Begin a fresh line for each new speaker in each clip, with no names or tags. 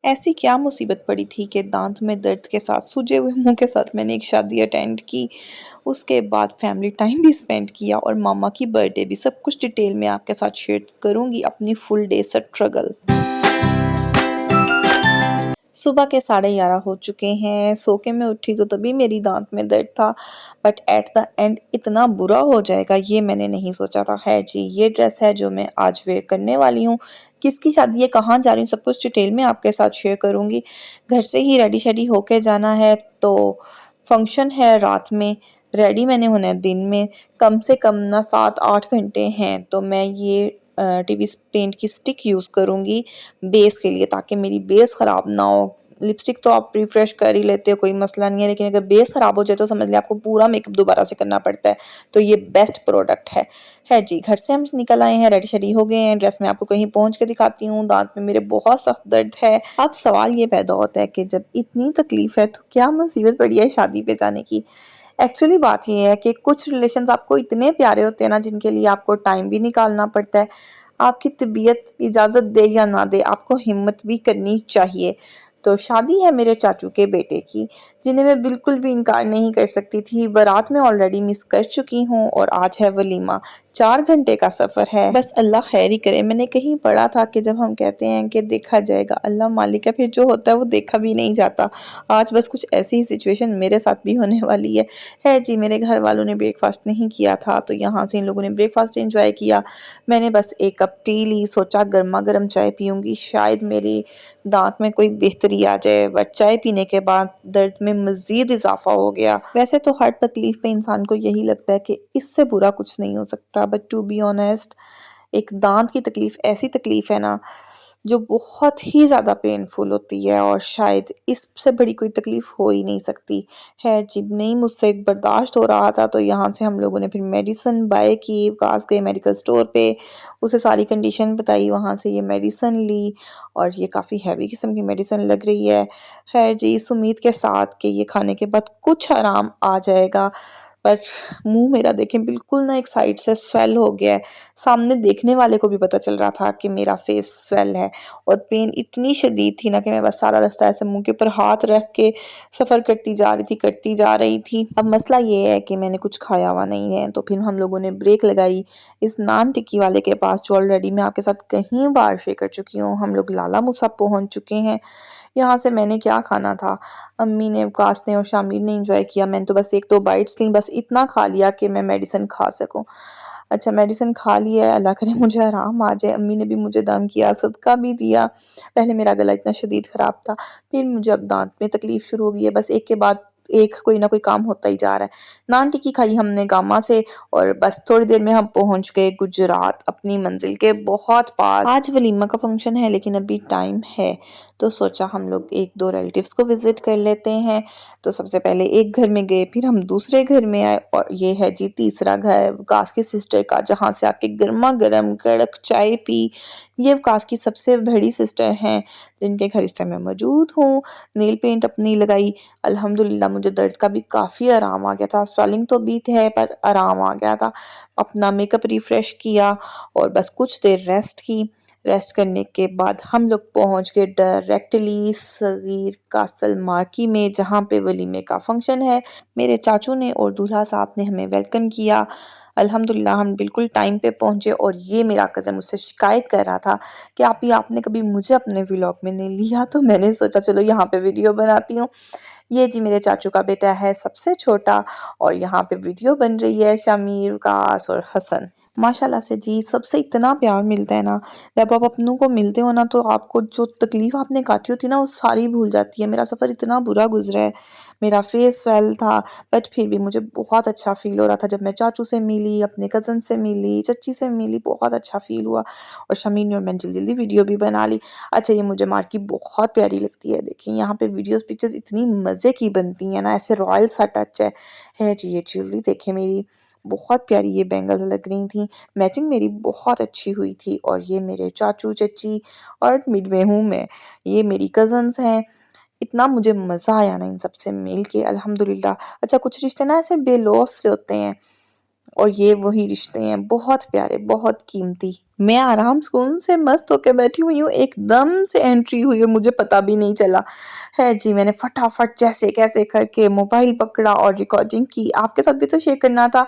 ऐसी क्या मुसीबत पड़ी थी कि दांत में दर्द के साथ सूजे हुए मुंह के साथ मैंने एक शादी अटेंड की। उसके बाद फैमिली टाइम भी स्पेंड किया और मामा की बर्थडे भी। सब कुछ डिटेल में आपके साथ शेयर करूंगी, अपनी फुल डे स्ट्रगल। सुबह के 11:30 हो चुके हैं। सो के मैं उठी तो तभी मेरी दांत में दर्द था, बट एट द एंड इतना बुरा हो जाएगा ये मैंने नहीं सोचा था। खैर जी, ये ड्रेस है जो मैं आज वेयर करने वाली हूँ। किसकी शादी है, कहाँ जा रही हूँ, सब कुछ डिटेल में आपके साथ शेयर करूँगी। घर से ही रेडी शेडी होके जाना है, तो फंक्शन है रात में। रेडी मैंने होना है दिन में। कम से कम ना 7-8 घंटे हैं, तो मैं ये टीवी पेंट की स्टिक यूज़ करूँगी बेस के लिए, ताकि मेरी बेस ख़राब ना हो। लिपस्टिक तो आप रिफ्रेश कर ही लेते हो, कोई मसला नहीं है, लेकिन अगर बेस ख़राब हो जाए तो समझ लें आपको पूरा मेकअप दोबारा से करना पड़ता है। तो ये बेस्ट प्रोडक्ट है। है जी, घर से हम निकल आए हैं, रेडी शेडी हो गए हैं। ड्रेस में आपको कहीं पहुंच के दिखाती हूँ। दांत में मेरे बहुत सख्त दर्द है। अब सवाल ये पैदा होता है कि जब इतनी तकलीफ है तो क्या मुसीबत पड़ी है शादी पे जाने की। एक्चुअली बात ये है कि कुछ रिलेशंस आपको इतने प्यारे होते हैं ना, जिनके लिए आपको टाइम भी निकालना पड़ता है। आपकी तबीयत इजाज़त दे या ना दे, आपको हिम्मत भी करनी चाहिए। तो शादी है मेरे चाचू के बेटे की, जिन्हें मैं बिल्कुल भी इनकार नहीं कर सकती थी। बारात में ऑलरेडी मिस कर चुकी हूँ और आज है वलीमा। 4 घंटे का सफ़र है। बस अल्लाह खैर ही करे। मैंने कहीं पढ़ा था कि जब हम कहते हैं कि देखा जाएगा, अल्लाह मालिक है, फिर जो होता है वो देखा भी नहीं जाता। आज बस कुछ ऐसी ही सिचुएशन मेरे साथ भी होने वाली है। जी, मेरे घर वालों ने ब्रेकफास्ट नहीं किया था, तो यहाँ से इन लोगों ने ब्रेकफास्ट एंजॉय किया। मैंने बस एक कप टी ली, सोचा गर्मा गर्म चाय पीऊँगी, शायद मेरी दाँत में कोई बेहतरी आ जाए। बट चाय पीने के बाद दर्द में मज़ीद इज़ाफ़ा हो गया। वैसे तो हर तकलीफ़ पे इंसान को यही लगता है कि इससे बुरा कुछ नहीं हो सकता, बट टू बी ऑनेस्ट, एक दाँत की तकलीफ़ ऐसी तकलीफ़ है ना, जो बहुत ही ज़्यादा पेनफुल होती है, और शायद इससे बड़ी कोई तकलीफ़ हो ही नहीं सकती। खैर जब नहीं मुझसे बर्दाश्त हो रहा था, तो यहाँ से हम लोगों ने फिर मेडिसिन बाय की। पास गए मेडिकल स्टोर पे, उसे सारी कंडीशन बताई, वहाँ से ये मेडिसिन ली, और ये काफ़ी हैवी किस्म की मेडिसिन लग रही है। खैर जी, इस उम्मीद के साथ कि ये खाने के बाद कुछ आराम आ जाएगा, पर मुँह मेरा देखें बिल्कुल ना एक साइड से स्वेल हो गया है। सामने देखने वाले को भी पता चल रहा था कि मेरा फेस स्वेल है, और पेन इतनी शदीद थी ना कि मैं बस सारा रास्ता ऐसे मुँह के ऊपर हाथ रख के सफ़र करती जा रही थी। अब मसला ये है कि मैंने कुछ खाया हुआ नहीं है, तो फिर हम लोगों ने ब्रेक लगाई इस नान टिक्की वाले के पास, जो ऑलरेडी मैं आपके साथ कहीं बार शेयर कर चुकी हूँ। हम लोग लाला मूसा पहुँच चुके हैं। यहाँ से मैंने क्या खाना था, अम्मी ने, वकास ने और शामिर ने एंजॉय किया। मैंने तो बस 1-2 बाइट्स ली, बस इतना खा लिया कि मैं मेडिसिन खा सकूँ। अच्छा, मेडिसिन खा लिया है, अल्लाह करे मुझे आराम आ जाए। अम्मी ने भी मुझे दम किया, सदका भी दिया। पहले मेरा गला इतना शदीद ख़राब था, फिर मुझे अब दाँत में तकलीफ़ शुरू हो गई है। बस एक के बाद एक कोई ना कोई काम होता ही जा रहा है। नान टिक्की खाई हमने गामा से, और बस थोड़ी देर में हम पहुँच गए गुजरात, अपनी मंज़िल के बहुत पास। आज वलीमा का फ़ंक्शन है, लेकिन अभी टाइम है, तो सोचा हम लोग 1-2 रिलेटिव्स को विज़िट कर लेते हैं। तो सबसे पहले एक घर में गए, फिर हम दूसरे घर में आए, और ये है जी तीसरा घर वकास की सिस्टर का, जहाँ से आके गर्मा-गर्म कड़क चाय पी। ये वकास की सबसे बड़ी सिस्टर हैं, जिनके घर इस टाइम मैं मौजूद हूँ। नेल पेंट अपनी लगाई। अल्हम्दुलिल्लाह मुझे दर्द का भी काफ़ी आराम आ गया था। स्वेलिंग तो भी है, पर आराम आ गया था। अपना मेकअप रिफ्रेश किया, और बस कुछ देर रेस्ट की। रेस्ट करने के बाद हम लोग पहुंच गए डायरेक्टली सगीर कासल मार्की में, जहाँ पे वलीमे का फंक्शन है। मेरे चाचू ने और दूल्हा साहब ने हमें वेलकम किया। अल्हम्दुलिल्लाह हम बिल्कुल टाइम पे पहुंचे, और ये मेरा कज़न मुझसे शिकायत कर रहा था कि आपने कभी मुझे अपने व्लॉग में नहीं लिया, तो मैंने सोचा चलो यहाँ पे वीडियो बनाती हूँ। ये जी मेरे चाचू का बेटा है, सबसे छोटा, और यहाँ पे वीडियो बन रही है शमीर, वकास और हसन। माशाल्लाह से जी, सबसे इतना प्यार मिलता है ना। जब आप अपनों को मिलते हो ना, तो आपको जो तकलीफ़ आपने काटी होती है ना, वो सारी भूल जाती है। मेरा सफ़र इतना बुरा गुज़रा है, मेरा फेस स्वेल था, बट फिर भी मुझे बहुत अच्छा फ़ील हो रहा था। जब मैं चाचू से मिली, अपने कज़न से मिली, चच्ची से मिली, बहुत अच्छा फ़ील हुआ, और शमीर ने और मैंने जल्दी-जल्दी वीडियो भी बना ली। अच्छा, ये मुझे मार्केट बहुत प्यारी लगती है। देखिए यहाँ पे वीडियोज़ पिक्चर्स इतनी मज़े की बनती हैं ना, ऐसे रॉयल सा टच है। जी, ये ज्वेलरी देखें मेरी, बहुत प्यारी ये बैंगल्स लग रही थी। मैचिंग मेरी बहुत अच्छी हुई थी, और ये मेरे चाचू, चच्ची, और मिड में हूँ मैं। ये मेरी कज़न्स हैं। इतना मुझे मज़ा आया ना इन सबसे मिल के, अल्हम्दुलिल्लाह। अच्छा, कुछ रिश्ते ना ऐसे बेलौस से होते हैं, और ये वही रिश्ते हैं, बहुत प्यारे, बहुत कीमती। मैं आराम सुकून से मस्त होके बैठी हुई हूँ, एकदम से एंट्री हुई और मुझे पता भी नहीं चला। है जी, मैंने फटाफट जैसे-कैसे करके मोबाइल पकड़ा और रिकॉर्डिंग की। आपके साथ भी तो शेयर करना था।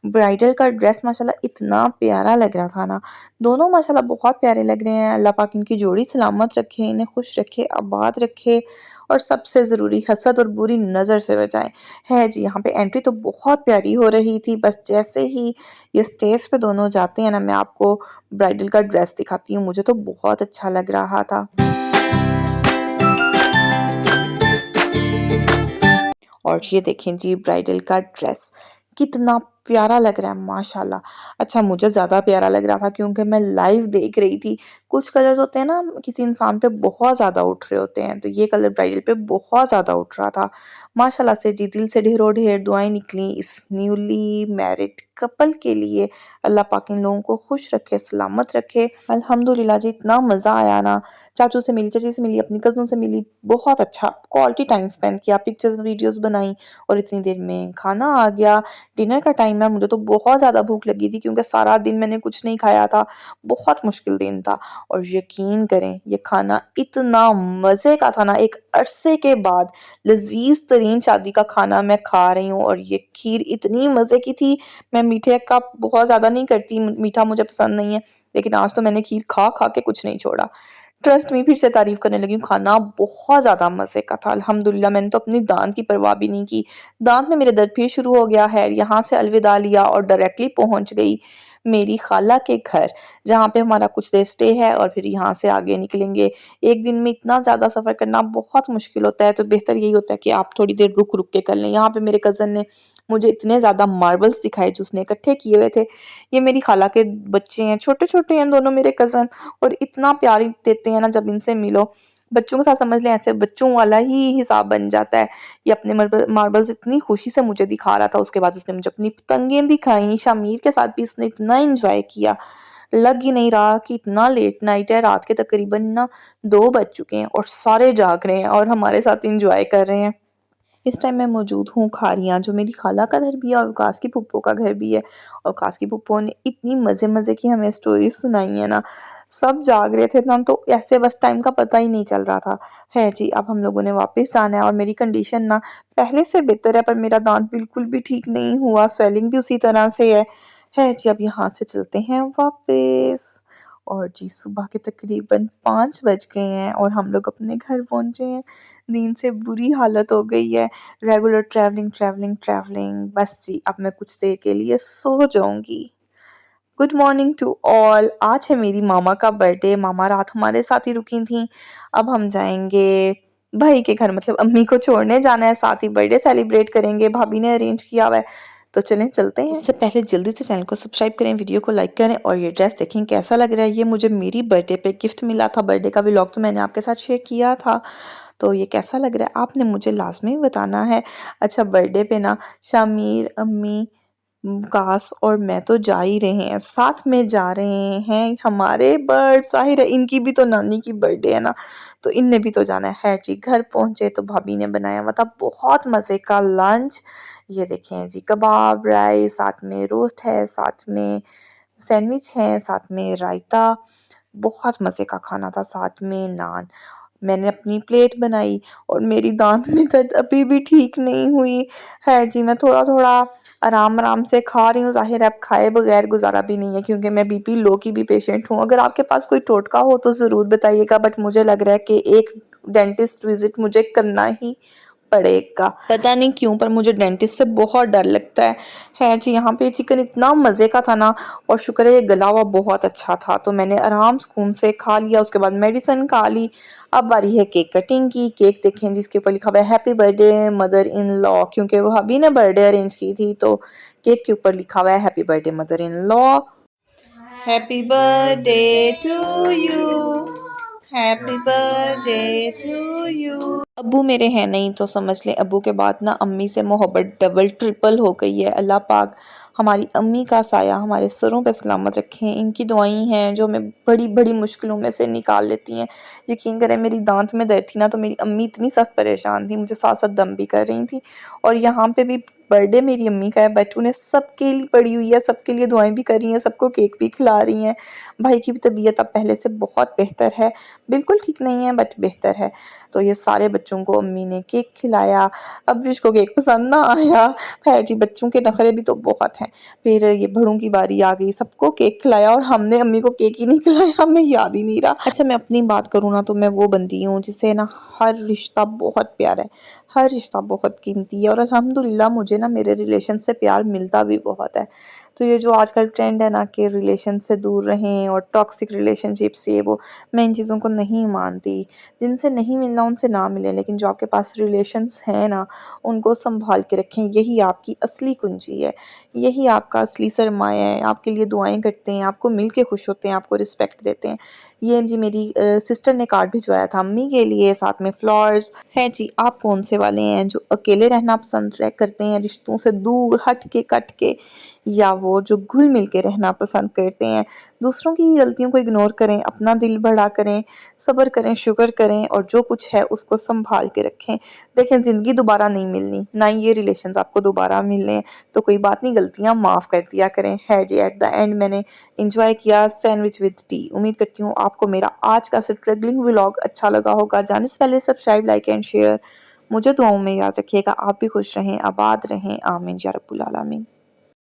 ब्राइडल का ड्रेस माशाल्लाह इतना प्यारा लग रहा था ना, दोनों माशाल्लाह बहुत प्यारे लग रहे हैं। अल्लाह पाक इनकी जोड़ी सलामत रखे, इन्हें खुश रखे, आबाद रखे और सबसे ज़रूरी हसद और बुरी नज़र से बचाए। है जी, यहाँ पे एंट्री तो बहुत प्यारी हो रही थी, बस जैसे ही ये स्टेज पे दोनों जाते हैं ना, मैं आपको ब्राइडल का ड्रेस दिखाती हूँ, मुझे तो बहुत अच्छा लग रहा था। और ये देखें जी ब्राइडल का ड्रेस, कितना प्यारा लग रहा है माशाल्लाह। अच्छा मुझे ज़्यादा प्यारा लग रहा था क्योंकि मैं लाइव देख रही थी। कुछ कलर्स होते हैं ना किसी इंसान पे बहुत ज़्यादा उठ रहे होते हैं, तो ये कलर ब्राइडल पे बहुत ज़्यादा उठ रहा था। माशाल्लाह से जी दिल से ढेरों ढेर दुआएँ निकली इस न्यूली मैरिड कपल के लिए। अल्लाह पाक इन लोगों को खुश रखे, सलामत रखे। अल्हम्दुलिल्लाह जी इतना मज़ा आया ना, चाचू से मिली, चाची से मिली, अपनी कज़नों से मिली, बहुत अच्छा क्वालिटी टाइम स्पेंड किया, पिक्चर्स, वीडियोज़ बनाई और इतनी देर में खाना आ गया। डिनर का टाइम है, मुझे तो बहुत ज़्यादा भूख लगी थी क्योंकि सारा दिन मैंने कुछ नहीं खाया था, बहुत मुश्किल दिन था और यकीन करें ये खाना इतना मज़े का था ना, एक अरसे के बाद लज़ीज़ तरीन शादी का खाना मैं खा रही हूँ और ये खीर इतनी मज़े की थी। मैं मीठे का बहुत ज़्यादा नहीं करती, मीठा मुझे पसंद नहीं है, लेकिन आज तो मैंने खीर खा-खा के कुछ नहीं छोड़ा। ट्रस्ट मी फिर से तारीफ़ करने लगी हूँ, खाना बहुत ज़्यादा मज़े का था अल्हम्दुलिल्लाह। मैंने तो अपनी दाँत की परवाह भी नहीं की। दाँत में मेरे दर्द फिर शुरू हो गया है, यहाँ से अलविदा लिया और डायरेक्टली पहुँच गई मेरी खाला के घर, जहाँ पे हमारा कुछ देर स्टे है और फिर यहाँ से आगे निकलेंगे। एक दिन में इतना ज़्यादा सफ़र करना बहुत मुश्किल होता है, तो बेहतर यही होता है कि आप थोड़ी देर रुक-रुक के कर लें। यहाँ पे मेरे कज़न ने मुझे इतने ज़्यादा मार्बल्स दिखाए जो उसने इकट्ठे किए हुए थे। ये मेरी खाला के बच्चे हैं, छोटे-छोटे हैं दोनों मेरे कज़न और इतना प्यार देते हैं ना जब इनसे मिलो। बच्चों के साथ समझ लें ऐसे बच्चों वाला ही हिसाब बन जाता है। ये अपने मार्बल्स इतनी खुशी से मुझे दिखा रहा था, उसके बाद उसने मुझे अपनी पतंगें दिखाई, शामिर के साथ भी उसने इतना एन्जॉय किया। लग ही नहीं रहा कि इतना लेट नाइट है, रात के तकरीबन ना 2 बज चुके हैं और सारे जाग रहे हैं और हमारे साथ एन्जॉय कर रहे हैं। इस टाइम मैं मौजूद हूँ खारियाँ, जो मेरी खाला का घर भी है और कास की फूफो का घर भी है और कास की फूफो ने इतनी मज़े-मज़े की हमें स्टोरीज़ सुनाई है ना, सब जाग रहे थे ना, तो ऐसे बस टाइम का पता ही नहीं चल रहा था। ख़ैर जी, अब हम लोगों ने वापस जाना है और मेरी कंडीशन ना पहले से बेहतर है, पर मेरा दाँत बिल्कुल भी ठीक नहीं हुआ, स्वेलिंग भी उसी तरह से है। ख़ैर जी, अब यहाँ से चलते हैं वापस। और जी, सुबह के तकरीबन 5 बज गए हैं और हम लोग अपने घर पहुँचे हैं। नींद से बुरी हालत हो गई है। रेगुलर ट्रैवलिंग, ट्रैवलिंग, ट्रैवलिंग, बस जी अब मैं कुछ देर के लिए सो जाऊँगी। Good morning to all. आज है मेरी मामा का बर्थडे, मामा रात हमारे साथ ही रुकी थीं। अब हम जाएँगे भाई के घर, मतलब अम्मी को छोड़ने जाना है, साथ ही बर्थडे सेलिब्रेट करेंगे, भाभी ने अरेंज किया हुआ है। तो चलें चलते हैं। उससे पहले जल्दी से चैनल को सब्सक्राइब करें, वीडियो को लाइक करें और ये ड्रेस देखें कैसा लग रहा है। ये मुझे मेरी बर्थडे पे गिफ्ट मिला था, बर्थडे का व्लॉग तो मैंने आपके साथ शेयर किया था। तो ये कैसा लग रहा है आपने मुझे लाज़मी बताना है। अच्छा बर्थडे पे ना शामिर, अम्मी, काश और मैं तो जा ही रहे हैं, साथ में जा रहे हैं। हमारे बर्ड ज़ाहिर है इनकी भी तो नानी की बर्थडे है ना, तो इनने भी तो जाना है। खैर जी, घर पहुँचे तो भाभी ने बनाया हुआ था बहुत मज़े का लंच। ये देखें जी कबाब, राइस, साथ में रोस्ट है, साथ में सैंडविच है, साथ में रायता, बहुत मज़े का खाना था, साथ में नान। मैंने अपनी प्लेट बनाई और मेरी दाँत में दर्द अभी भी ठीक नहीं हुई। ख़ैर जी, मैं थोड़ा-थोड़ा आराम-आराम से खा रही हूँ, ज़ाहिर है अब खाए बगैर गुज़ारा भी नहीं है क्योंकि मैं बीपी लो की भी पेशेंट हूँ। अगर आपके पास कोई टोटका हो तो ज़रूर बताइएगा, बट मुझे लग रहा है कि एक डेंटिस्ट विज़िट मुझे करना ही पड़ेगा। पता नहीं क्यों पर मुझे डेंटिस्ट से बहुत डर लगता है। ख़ैर जी, यहाँ पे चिकन इतना मज़े का था ना और शुक्र है ये गला हुआ बहुत अच्छा था, तो मैंने आराम सुकून से खा लिया, उसके बाद मेडिसिन खा ली। अब बारी है केक कटिंग की। केक देखें जिसके ऊपर लिखा हुआ है happy birthday mother in law, क्योंकि वो भाभी ने बर्थडे अरेंज की थी, तो केक के ऊपर लिखा हुआ है happy birthday mother in law. Happy birthday to you, happy birthday to you. अब्बू मेरे हैं नहीं तो समझ लें अब्बू के बाद ना अम्मी से मोहब्बत डबल ट्रिपल हो गई है। अल्लाह पाक हमारी अम्मी का साया हमारे सरों पे सलामत रखें। इनकी दुआएं हैं जो हमें बड़ी-बड़ी मुश्किलों में से निकाल लेती हैं। यकीन करें मेरी दाँत में दर्द थी ना तो मेरी अम्मी इतनी सख्त परेशान थी, मुझे साथ-साथ दम भी कर रही थी। और यहाँ पे भी बर्थडे मेरी अम्मी का है, बट उन्हें सबके लिए पड़ी हुई है, सबके लिए दुआएँ भी कर रही हैं, सबको केक भी खिला रही हैं। भाई की भी तबीयत अब पहले से बहुत बेहतर है, बिल्कुल ठीक नहीं है बट बेहतर है। तो ये सारे बच्चों को अम्मी ने केक खिलाया, अब्रिश को केक पसंद ना आया, खैर जी बच्चों के नखरे भी तो बहुत हैं। फिर ये बड़ों की बारी आ गई, सबको केक खिलाया और हमने अम्मी को केक ही नहीं खिलाया, हमें याद ही नहीं रहा। अच्छा मैं अपनी बात करूँ ना तो मैं वो बंदी हूँ जिसे ना हर रिश्ता बहुत प्यारा है, हर रिश्ता बहुत कीमती है और अल्हम्दुलिल्लाह मुझे ना मेरे रिलेशन से प्यार मिलता भी बहुत है। तो ये जो आजकल ट्रेंड है ना कि रिलेशन से दूर रहें और टॉक्सिक रिलेशनशिप्स ये वो, मैं इन चीज़ों को नहीं मानती। जिनसे नहीं मिलना उनसे ना मिलें, लेकिन जो आपके पास रिलेशंस हैं ना उनको सँभाल के रखें, यही आपकी असली कुंजी है। यही आपका असली सरमाया है, आपके लिए दुआएँ करते हैं, आपको मिल के खुश होते हैं, आपको रिस्पेक्ट देते हैं। ये जी मेरी सिस्टर ने कार्ड भिजवाया था अम्मी के लिए, साथ में फ्लावर्स। है जी, आप कौन से वाले हैं जो अकेले रहना पसंद करते हैं, रिश्तों से दूर हट के कट के, या वो जो घुल मिल के रहना पसंद करते हैं। दूसरों की गलतियों को इग्नोर करें, अपना दिल बड़ा करें, सब्र करें, शुक्र करें और जो कुछ है उसको सँभाल के रखें। देखें ज़िंदगी दोबारा नहीं मिलनी, ना ही ये रिलेशंस आपको दोबारा मिलने हैं, तो कोई बात नहीं, गलतियाँ माफ़ कर दिया करें। है जी, एट द एंड मैंने एन्जॉय किया सैंडविच विद टी। उम्मीद करती हूँ आपको मेरा आज का स्ट्रगलिंग व्लॉग अच्छा लगा होगा। जाने से पहले सब्सक्राइब, लाइक एंड शेयर। मुझे दुआओं में याद रखिएगा। आप भी खुश रहें, आबाद रहें। आमीन या रब्बुल आलमीन।